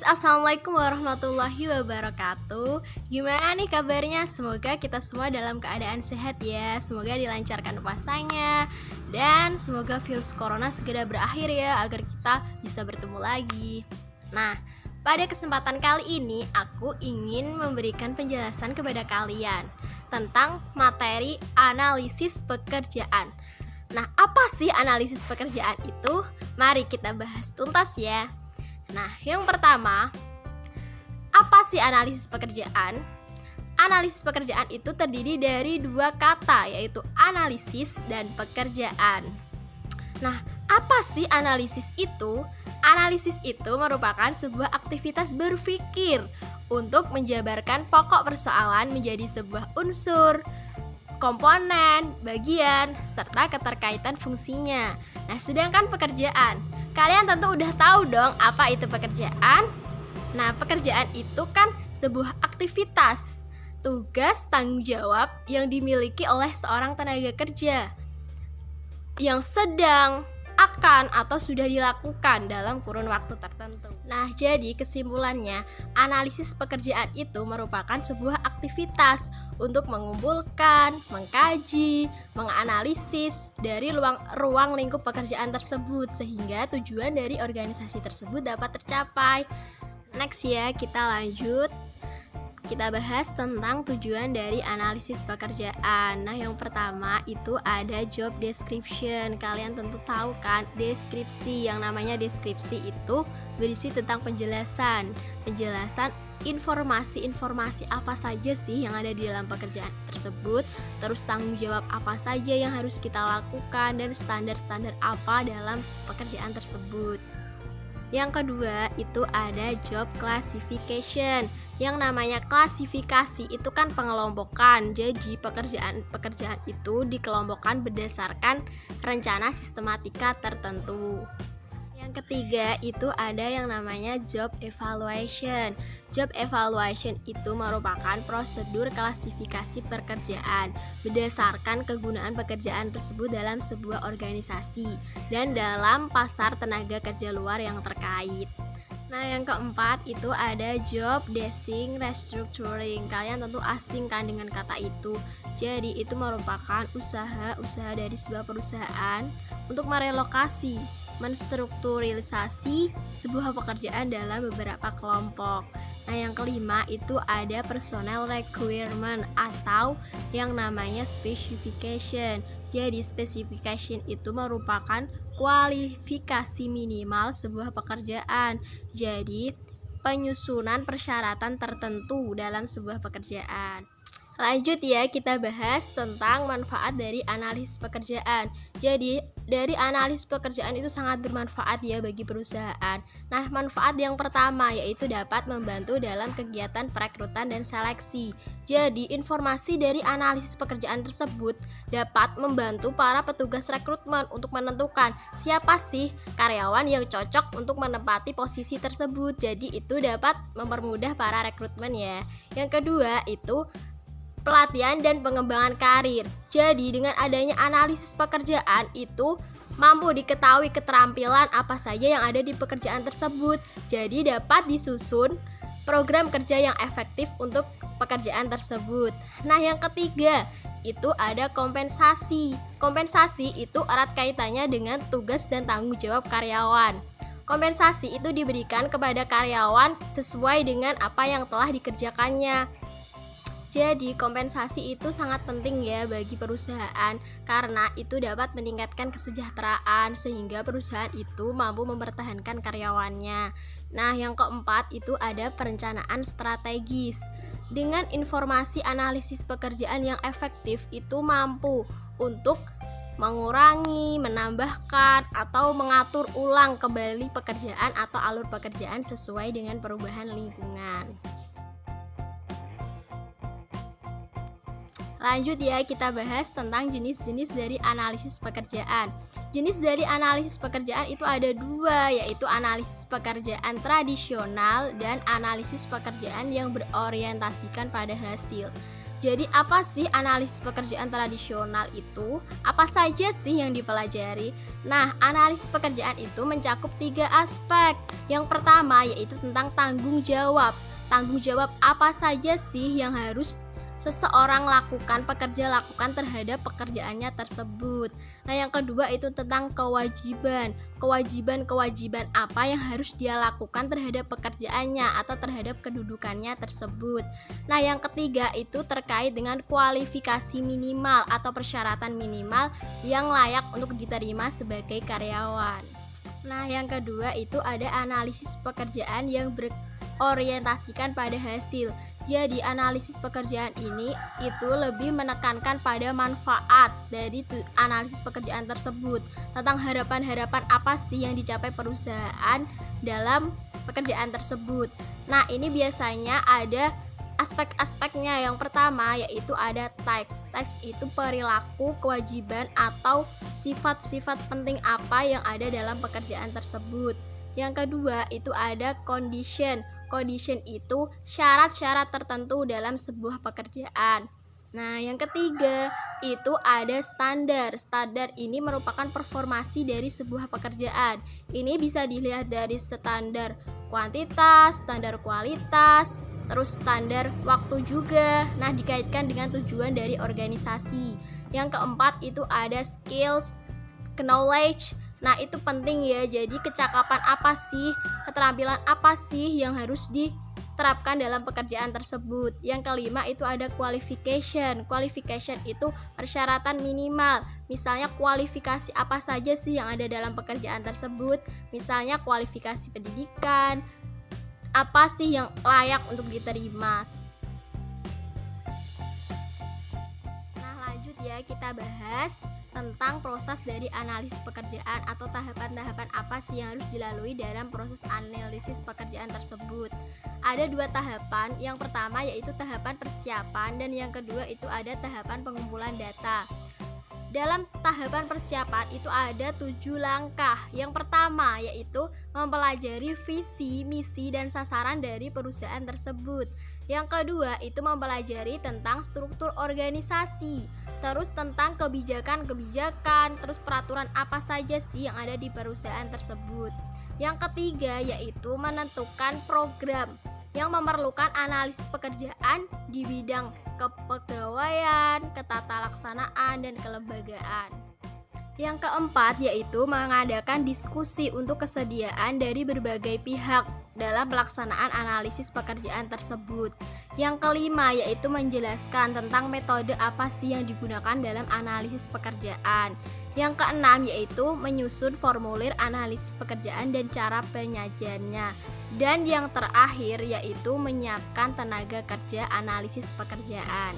guys, assalamualaikum warahmatullahi wabarakatuh. Gimana nih kabarnya? Semoga kita semua dalam keadaan sehat ya. Semoga dilancarkan puasanya dan semoga virus corona segera berakhir ya, agar kita bisa bertemu lagi. Nah, pada kesempatan kali ini aku ingin memberikan penjelasan kepada kalian tentang materi analisis pekerjaan. Nah, apa sih analisis pekerjaan itu? Mari kita bahas tuntas ya. Nah, yang pertama, apa sih analisis pekerjaan? Analisis pekerjaan itu terdiri dari dua kata, yaitu analisis dan pekerjaan. Nah, apa sih analisis itu? Analisis itu merupakan sebuah aktivitas berpikir untuk menjabarkan pokok persoalan menjadi sebuah unsur, komponen, bagian, serta keterkaitan fungsinya. Nah, sedangkan pekerjaan, kalian tentu udah tahu dong apa itu pekerjaan. Nah, pekerjaan itu kan sebuah aktivitas, tugas, tanggung jawab yang dimiliki oleh seorang tenaga kerja yang sedang, akan, atau sudah dilakukan dalam kurun waktu tertentu. Nah, jadi kesimpulannya, analisis pekerjaan itu merupakan sebuah aktivitas untuk mengumpulkan, mengkaji, menganalisis dari ruang lingkup pekerjaan tersebut sehingga tujuan dari organisasi tersebut dapat tercapai. Next ya, kita lanjut. Kita bahas tentang tujuan dari analisis pekerjaan. Nah, yang pertama itu ada job description. Kalian tentu tahu kan, deskripsi. Yang namanya deskripsi itu berisi tentang penjelasan informasi apa saja sih yang ada di dalam pekerjaan tersebut, terus tanggung jawab apa saja yang harus kita lakukan, dan standar-standar apa dalam pekerjaan tersebut. Yang kedua itu ada job classification. Yang namanya klasifikasi itu kan pengelompokan. Jadi pekerjaan itu dikelompokkan berdasarkan rencana sistematika tertentu. Yang ketiga itu ada yang namanya job evaluation. Job evaluation itu merupakan prosedur klasifikasi pekerjaan berdasarkan kegunaan pekerjaan tersebut dalam sebuah organisasi dan dalam pasar tenaga kerja luar yang terkait. Nah, yang keempat itu ada job design restructuring. Kalian tentu asing kan dengan kata itu. Jadi itu merupakan usaha dari sebuah perusahaan untuk merelokasi, menstrukturalisasi sebuah pekerjaan dalam beberapa kelompok. Nah, yang kelima itu ada personnel requirement atau yang namanya specification. Jadi specification itu merupakan kualifikasi minimal sebuah pekerjaan. Jadi penyusunan persyaratan tertentu dalam sebuah pekerjaan. Lanjut ya, kita bahas tentang manfaat dari analisis pekerjaan. Jadi dari analisis pekerjaan itu sangat bermanfaat ya bagi perusahaan. Nah, manfaat yang pertama yaitu dapat membantu dalam kegiatan perekrutan dan seleksi. Jadi informasi dari analisis pekerjaan tersebut dapat membantu para petugas rekrutmen untuk menentukan siapa sih karyawan yang cocok untuk menempati posisi tersebut. Jadi itu dapat mempermudah para rekrutmen ya. Yang kedua itu pelatihan dan pengembangan karir. Jadi dengan adanya analisis pekerjaan itu mampu diketahui keterampilan apa saja yang ada di pekerjaan tersebut. Jadi dapat disusun program kerja yang efektif untuk pekerjaan tersebut. Nah, yang ketiga itu ada kompensasi. Kompensasi itu erat kaitannya dengan tugas dan tanggung jawab karyawan. Kompensasi itu diberikan kepada karyawan sesuai dengan apa yang telah dikerjakannya. Jadi kompensasi itu sangat penting ya bagi perusahaan karena itu dapat meningkatkan kesejahteraan sehingga perusahaan itu mampu mempertahankan karyawannya. Nah, yang keempat itu ada perencanaan strategis. Dengan informasi analisis pekerjaan yang efektif itu mampu untuk mengurangi, menambahkan, atau mengatur ulang kembali pekerjaan atau alur pekerjaan sesuai dengan perubahan lingkungan. Lanjut ya, kita bahas tentang jenis-jenis dari analisis pekerjaan. Jenis dari analisis pekerjaan itu ada dua, yaitu analisis pekerjaan tradisional dan analisis pekerjaan yang berorientasikan pada hasil. Jadi apa sih analisis pekerjaan tradisional itu? Apa saja sih yang dipelajari? Nah, analisis pekerjaan itu mencakup 3 aspek. Yang pertama yaitu tentang tanggung jawab. Tanggung jawab apa saja sih yang harus seseorang pekerja lakukan terhadap pekerjaannya tersebut. Nah, yang kedua itu tentang kewajiban. Kewajiban apa yang harus dia lakukan terhadap pekerjaannya atau terhadap kedudukannya tersebut. Nah, yang ketiga itu terkait dengan kualifikasi minimal atau persyaratan minimal yang layak untuk diterima sebagai karyawan. Nah, yang kedua itu ada analisis pekerjaan yang berorientasikan pada hasil. Jadi analisis pekerjaan ini itu lebih menekankan pada manfaat dari analisis pekerjaan tersebut, tentang harapan-harapan apa sih yang dicapai perusahaan dalam pekerjaan tersebut. Nah, ini biasanya ada aspek-aspeknya. Yang pertama yaitu ada task. Task itu perilaku, kewajiban atau sifat-sifat penting apa yang ada dalam pekerjaan tersebut. Yang kedua itu ada condition. Condition itu syarat-syarat tertentu dalam sebuah pekerjaan. Nah, yang ketiga itu ada standar. Standar ini merupakan performasi dari sebuah pekerjaan. Ini bisa dilihat dari standar kuantitas, standar kualitas, terus standar waktu juga. Nah, dikaitkan dengan tujuan dari organisasi. Yang keempat itu ada skills, knowledge. Nah, itu penting ya. Jadi kecakapan apa sih, keterampilan apa sih yang harus diterapkan dalam pekerjaan tersebut. Yang kelima itu ada qualification. Qualification itu persyaratan minimal. Misalnya kualifikasi apa saja sih yang ada dalam pekerjaan tersebut. Misalnya kualifikasi pendidikan, apa sih yang layak untuk diterima. Nah, lanjut ya, kita bahas tentang proses dari analisis pekerjaan atau tahapan-tahapan apa sih yang harus dilalui dalam proses analisis pekerjaan tersebut. Ada 2 tahapan. Yang pertama yaitu tahapan persiapan dan yang kedua itu ada tahapan pengumpulan data. Dalam tahapan persiapan itu ada 7 langkah. Yang pertama yaitu mempelajari visi, misi, dan sasaran dari perusahaan tersebut. Yang kedua itu mempelajari tentang struktur organisasi, terus tentang kebijakan, terus peraturan apa saja sih yang ada di perusahaan tersebut. Yang ketiga yaitu menentukan program yang memerlukan analisis pekerjaan di bidang kepegawaian, ketatalaksanaan, dan kelembagaan. Yang keempat yaitu mengadakan diskusi untuk kesediaan dari berbagai pihak dalam pelaksanaan analisis pekerjaan tersebut. Yang kelima yaitu menjelaskan tentang metode apa sih yang digunakan dalam analisis pekerjaan. Yang keenam yaitu menyusun formulir analisis pekerjaan dan cara penyajiannya. Dan yang terakhir yaitu menyiapkan tenaga kerja analisis pekerjaan.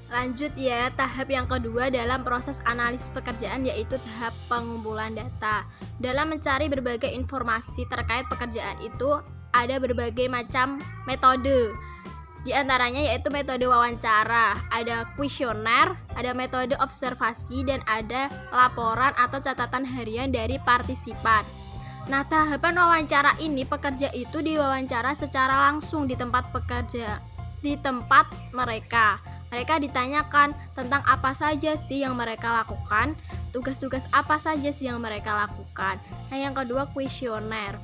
Lanjut ya, tahap yang kedua dalam proses analisis pekerjaan yaitu tahap pengumpulan data. Dalam mencari berbagai informasi terkait pekerjaan itu ada berbagai macam metode. Di antaranya yaitu metode wawancara, ada kuesioner, ada metode observasi, dan ada laporan atau catatan harian dari partisipan. Nah, tahapan wawancara ini pekerja itu diwawancara secara langsung di tempat mereka. Mereka ditanyakan tentang apa saja sih yang mereka lakukan, tugas-tugas apa saja sih yang mereka lakukan. Nah, yang kedua kuesioner.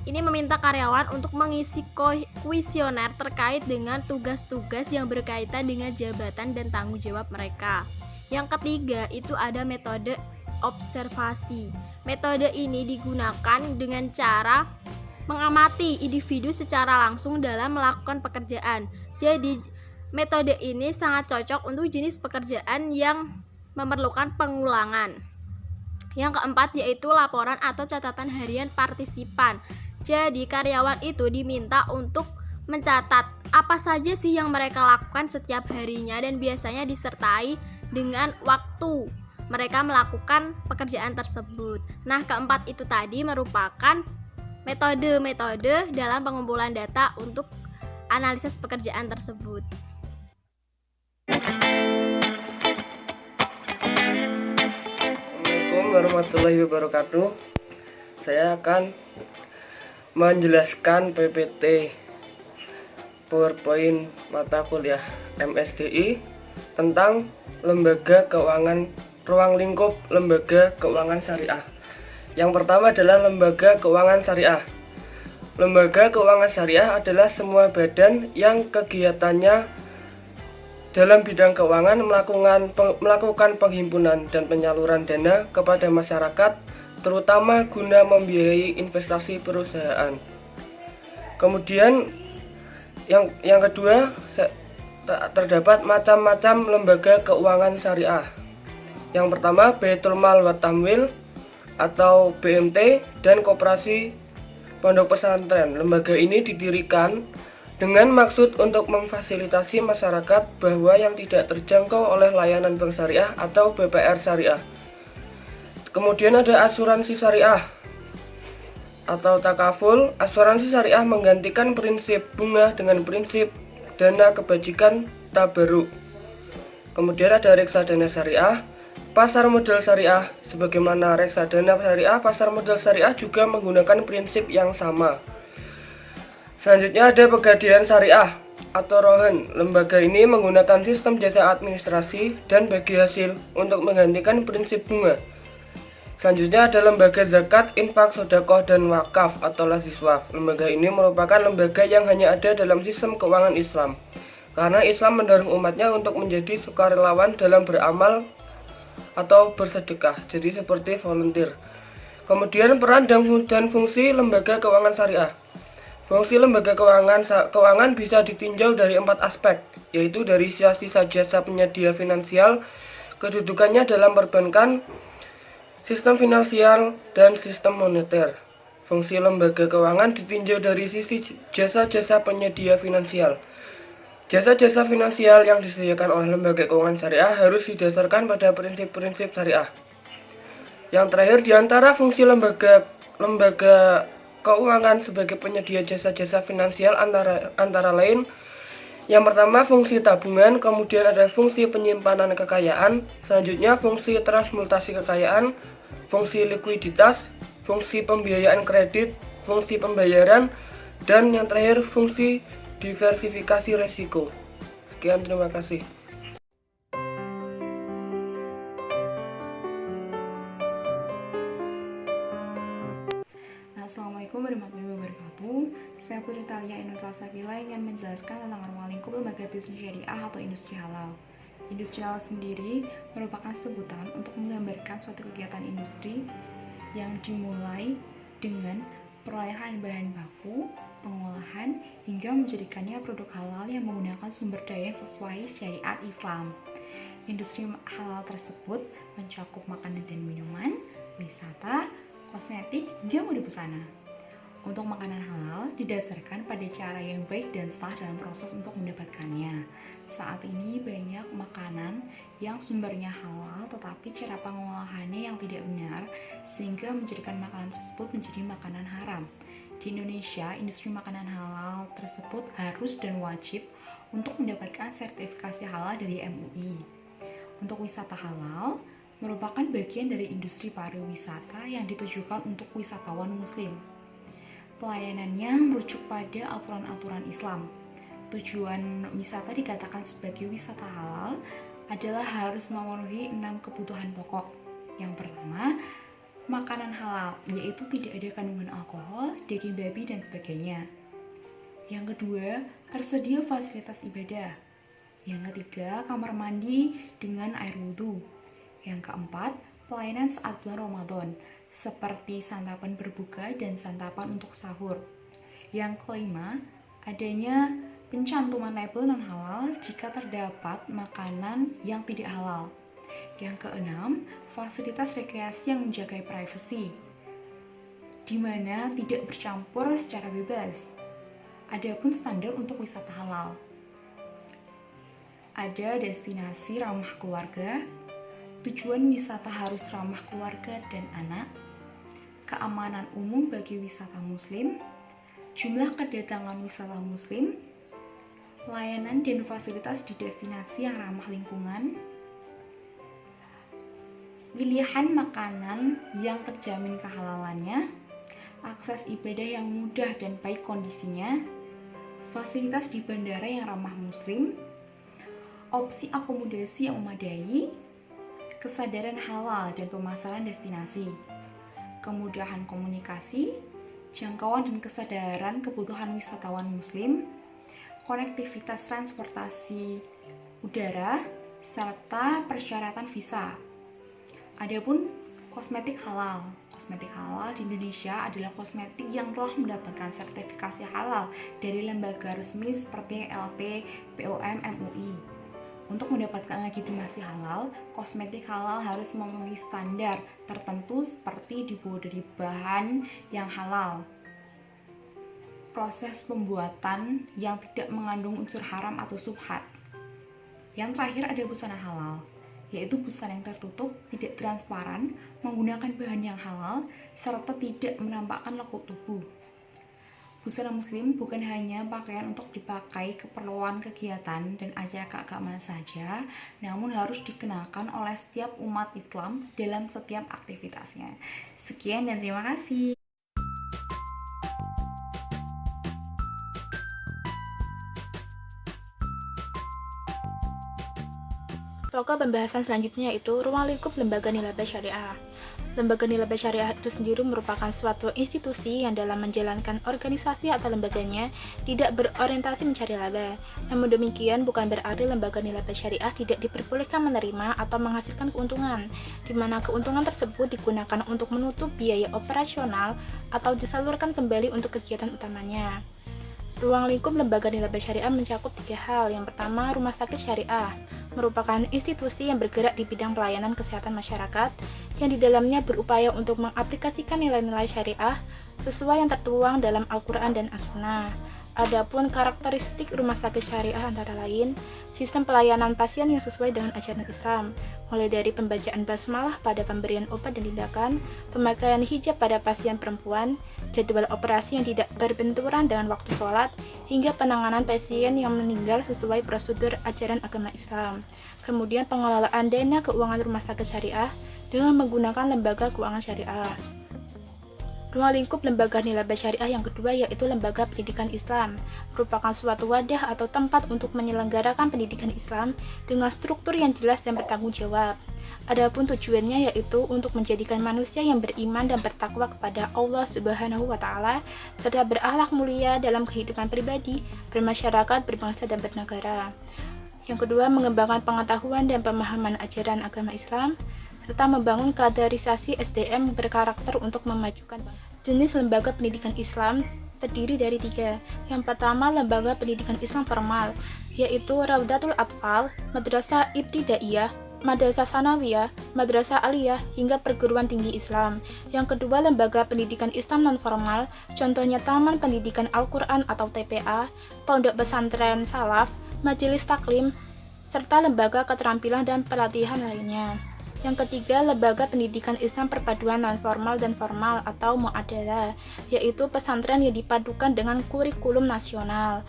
Ini meminta karyawan untuk mengisi kuesioner terkait dengan tugas-tugas yang berkaitan dengan jabatan dan tanggung jawab mereka. Yang ketiga itu ada metode observasi. Metode ini digunakan dengan cara mengamati individu secara langsung dalam melakukan pekerjaan. Jadi metode ini sangat cocok untuk jenis pekerjaan yang memerlukan pengulangan. Yang keempat yaitu laporan atau catatan harian partisipan. Jadi karyawan itu diminta untuk mencatat apa saja sih yang mereka lakukan setiap harinya dan biasanya disertai dengan waktu mereka melakukan pekerjaan tersebut. Nah, keempat itu tadi merupakan metode-metode dalam pengumpulan data untuk analisis pekerjaan tersebut. Assalamualaikum warahmatullahi wabarakatuh. Saya akan menjelaskan PPT PowerPoint mata kuliah MSDI tentang lembaga keuangan, ruang lingkup lembaga keuangan syariah. Yang pertama adalah lembaga keuangan syariah. Lembaga keuangan syariah adalah semua badan yang kegiatannya dalam bidang keuangan melakukan penghimpunan dan penyaluran dana kepada masyarakat, terutama guna membiayai investasi perusahaan. Kemudian yang kedua, terdapat macam-macam lembaga keuangan syariah. Yang pertama, Baitul Mal wa Tamwil atau BMT dan Koperasi Pondok Pesantren. Lembaga ini didirikan dengan maksud untuk memfasilitasi masyarakat bahwa yang tidak terjangkau oleh layanan bank syariah atau BPR syariah. Kemudian ada asuransi syariah atau takaful. Asuransi syariah menggantikan prinsip bunga dengan prinsip dana kebajikan tabaruk. Kemudian ada reksadana syariah, pasar modal syariah. Sebagaimana reksadana syariah, pasar modal syariah juga menggunakan prinsip yang sama. Selanjutnya ada Pegadaian Syariah atau Rohan. Lembaga ini menggunakan sistem jasa administrasi dan bagi hasil untuk menggantikan prinsip bunga. Selanjutnya ada lembaga zakat, infak, sedekah, dan wakaf atau laziswaf. Lembaga ini merupakan lembaga yang hanya ada dalam sistem keuangan Islam, karena Islam mendorong umatnya untuk menjadi sukarelawan dalam beramal atau bersedekah, jadi seperti volunteer. Kemudian peran dan fungsi lembaga keuangan syariah. Fungsi lembaga keuangan bisa ditinjau dari 4 aspek, yaitu dari sisi jasa penyedia finansial, kedudukannya dalam perbankan, sistem finansial, dan sistem moneter. Fungsi lembaga keuangan ditinjau dari sisi jasa-jasa penyedia finansial. Jasa-jasa finansial yang disediakan oleh lembaga keuangan syariah harus didasarkan pada prinsip-prinsip syariah. Yang terakhir, di antara fungsi lembaga keuangan sebagai penyedia jasa-jasa finansial antara lain, yang pertama fungsi tabungan, kemudian ada fungsi penyimpanan kekayaan, selanjutnya fungsi transmutasi kekayaan, fungsi likuiditas, fungsi pembiayaan kredit, fungsi pembayaran, dan yang terakhir fungsi diversifikasi resiko. Sekian, terima kasih. Assalamualaikum warahmatullahi wabarakatuh. Saya Putri Talia Inul Safila ingin menjelaskan tentang ruang lingkup lembaga bisnis syariah atau industri halal. Industri halal sendiri merupakan sebutan untuk menggambarkan suatu kegiatan industri yang dimulai dengan perolehan bahan baku, pengolahan, hingga menjadikannya produk halal yang menggunakan sumber daya sesuai syariat Islam. Industri halal tersebut mencakup makanan dan minuman, wisata, kosmetik, hingga mode busana. Untuk makanan halal didasarkan pada cara yang baik dan sah dalam proses untuk mendapatkannya. Saat ini banyak makanan yang sumbernya halal tetapi cara pengolahannya yang tidak benar sehingga menjadikan makanan tersebut menjadi makanan haram. Di Indonesia, industri makanan halal tersebut harus dan wajib untuk mendapatkan sertifikasi halal dari MUI. Untuk wisata halal merupakan bagian dari industri pariwisata yang ditujukan untuk wisatawan muslim. Pelayanannya merujuk pada aturan-aturan Islam. Tujuan wisata dikatakan sebagai wisata halal adalah harus memenuhi 6 kebutuhan pokok. Yang pertama, makanan halal, yaitu tidak ada kandungan alkohol, daging babi, dan sebagainya. Yang kedua, tersedia fasilitas ibadah. Yang ketiga, kamar mandi dengan air wudhu. Yang keempat, pelayanan saat bulan Ramadan, seperti santapan berbuka dan santapan untuk sahur. Yang kelima, adanya pencantuman label non-halal jika terdapat makanan yang tidak halal. Yang keenam, fasilitas rekreasi yang menjaga privasi, di mana tidak bercampur secara bebas. Adapun standar untuk wisata halal, ada destinasi ramah keluarga, tujuan wisata harus ramah keluarga dan anak, keamanan umum bagi wisata muslim, jumlah kedatangan wisata muslim, layanan dan fasilitas di destinasi yang ramah lingkungan, pilihan makanan yang terjamin kehalalannya, akses ibadah yang mudah dan baik kondisinya, fasilitas di bandara yang ramah muslim, opsi akomodasi yang memadai, kesadaran halal dan pemasaran destinasi, kemudahan komunikasi, jangkauan dan kesadaran kebutuhan wisatawan muslim, konektivitas transportasi udara, serta persyaratan visa. Adapun kosmetik halal. Kosmetik halal di Indonesia adalah kosmetik yang telah mendapatkan sertifikasi halal dari lembaga resmi seperti LP, POM, MUI. Untuk mendapatkan legitimasi halal, kosmetik halal harus memenuhi standar tertentu seperti dibuat dari bahan yang halal, proses pembuatan yang tidak mengandung unsur haram atau subhat. Yang terakhir ada busana halal, yaitu busana yang tertutup, tidak transparan, menggunakan bahan yang halal, serta tidak menampakkan lekuk tubuh. Busana muslim bukan hanya pakaian untuk dipakai keperluan kegiatan dan acara keagamaan saja, namun harus dikenakan oleh setiap umat Islam dalam setiap aktivitasnya. Sekian dan terima kasih. Pokok pembahasan selanjutnya yaitu ruang lingkup lembaga nilaba syariah. Lembaga nilaba syariah itu sendiri merupakan suatu institusi yang dalam menjalankan organisasi atau lembaganya tidak berorientasi mencari laba. Namun demikian bukan berarti lembaga nilaba syariah tidak diperbolehkan menerima atau menghasilkan keuntungan, di mana keuntungan tersebut digunakan untuk menutup biaya operasional atau disalurkan kembali untuk kegiatan utamanya. Ruang lingkup lembaga nilaba syariah mencakup 3 hal. Yang pertama, rumah sakit syariah merupakan institusi yang bergerak di bidang pelayanan kesehatan masyarakat yang di dalamnya berupaya untuk mengaplikasikan nilai-nilai syariah sesuai yang tertuang dalam Al-Quran dan As-Sunnah. Adapun karakteristik rumah sakit syariah antara lain, sistem pelayanan pasien yang sesuai dengan ajaran Islam, mulai dari pembacaan basmalah pada pemberian obat dan tindakan, pemakaian hijab pada pasien perempuan, jadwal operasi yang tidak berbenturan dengan waktu sholat, hingga penanganan pasien yang meninggal sesuai prosedur ajaran agama Islam. Kemudian pengelolaan dana keuangan rumah sakit syariah dengan menggunakan lembaga keuangan syariah. Ruang lingkup lembaga nilaba syariah yang kedua yaitu lembaga pendidikan Islam, merupakan suatu wadah atau tempat untuk menyelenggarakan pendidikan Islam dengan struktur yang jelas dan bertanggung jawab. Adapun tujuannya yaitu untuk menjadikan manusia yang beriman dan bertakwa kepada Allah Subhanahu wa Ta'ala serta berakhlak mulia dalam kehidupan pribadi, bermasyarakat, berbangsa dan bernegara. Yang kedua, mengembangkan pengetahuan dan pemahaman ajaran agama Islam serta membangun kaderisasi SDM berkarakter untuk memajukan jenis lembaga pendidikan Islam terdiri dari 3. Yang pertama, lembaga pendidikan Islam formal, yaitu Raudatul Atfal, Madrasah Ibtidaiyah, Madrasah Sanawiyah, Madrasah Aliyah, hingga perguruan tinggi Islam. Yang kedua, lembaga pendidikan Islam non-formal, contohnya Taman Pendidikan Al-Quran atau TPA, Pondok Pesantren Salaf, Majelis Taklim, serta lembaga keterampilan dan pelatihan lainnya. Yang ketiga, lembaga pendidikan Islam perpaduan non-formal dan formal atau mu'adalah, yaitu pesantren yang dipadukan dengan kurikulum nasional.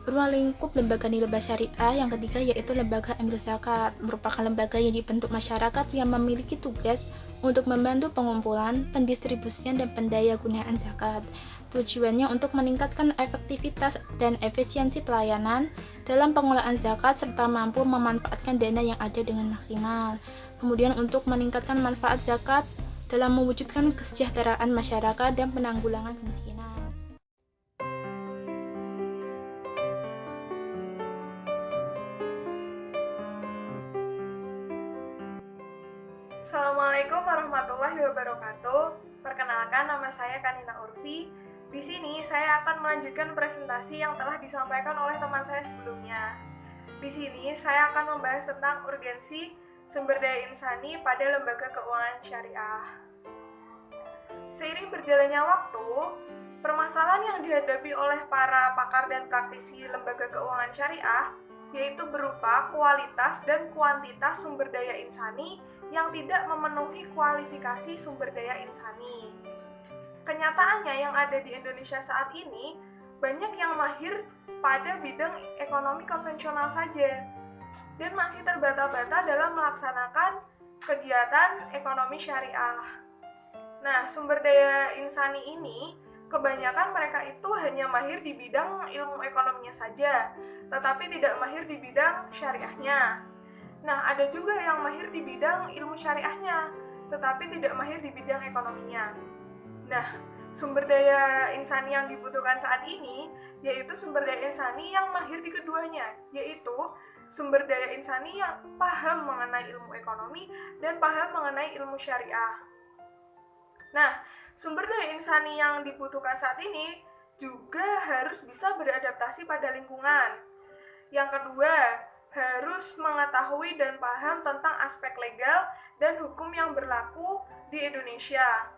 Ruang lingkup lembaga nilaba syariah yang ketiga yaitu lembaga amil zakat, merupakan lembaga yang dibentuk masyarakat yang memiliki tugas untuk membantu pengumpulan, pendistribusian, dan pendaya gunaan zakat. Tujuannya untuk meningkatkan efektivitas dan efisiensi pelayanan dalam pengelolaan zakat serta mampu memanfaatkan dana yang ada dengan maksimal. Kemudian untuk meningkatkan manfaat zakat dalam mewujudkan kesejahteraan masyarakat dan penanggulangan kemiskinan. Assalamualaikum warahmatullahi wabarakatuh. Perkenalkan, nama saya Kanina Urfi. Di sini saya akan melanjutkan presentasi yang telah disampaikan oleh teman saya sebelumnya. Di sini saya akan membahas tentang urgensi sumber daya insani pada lembaga keuangan syariah. Seiring berjalannya waktu, permasalahan yang dihadapi oleh para pakar dan praktisi lembaga keuangan syariah yaitu berupa kualitas dan kuantitas sumber daya insani yang tidak memenuhi kualifikasi sumber daya insani. Kenyataannya yang ada di Indonesia saat ini, banyak yang mahir pada bidang ekonomi konvensional saja, dan masih terbata-bata dalam melaksanakan kegiatan ekonomi syariah. Nah, sumber daya insani ini kebanyakan mereka itu hanya mahir di bidang ilmu ekonominya saja, tetapi tidak mahir di bidang syariahnya. Nah, ada juga yang mahir di bidang ilmu syariahnya, tetapi tidak mahir di bidang ekonominya. Nah, sumber daya insani yang dibutuhkan saat ini yaitu sumber daya insani yang mahir di keduanya, yaitu sumber daya insani yang paham mengenai ilmu ekonomi dan paham mengenai ilmu syariah. Nah, sumber daya insani yang dibutuhkan saat ini juga harus bisa beradaptasi pada lingkungan. Yang kedua, harus mengetahui dan paham tentang aspek legal dan hukum yang berlaku di Indonesia.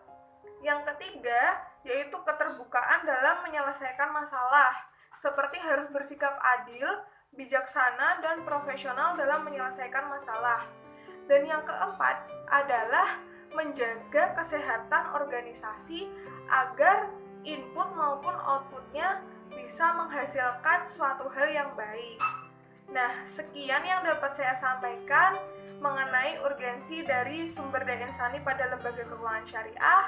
Yang ketiga, yaitu keterbukaan dalam menyelesaikan masalah, seperti harus bersikap adil, bijaksana, dan profesional dalam menyelesaikan masalah. Dan yang keempat adalah menjaga kesehatan organisasi agar input maupun outputnya bisa menghasilkan suatu hal yang baik. Nah, sekian yang dapat saya sampaikan mengenai urgensi dari sumber daya insani pada lembaga keuangan syariah.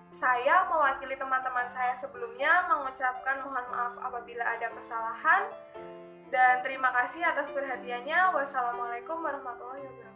Saya mewakili teman-teman saya sebelumnya mengucapkan mohon maaf apabila ada kesalahan. Dan terima kasih atas perhatiannya. Wassalamualaikum warahmatullahi wabarakatuh.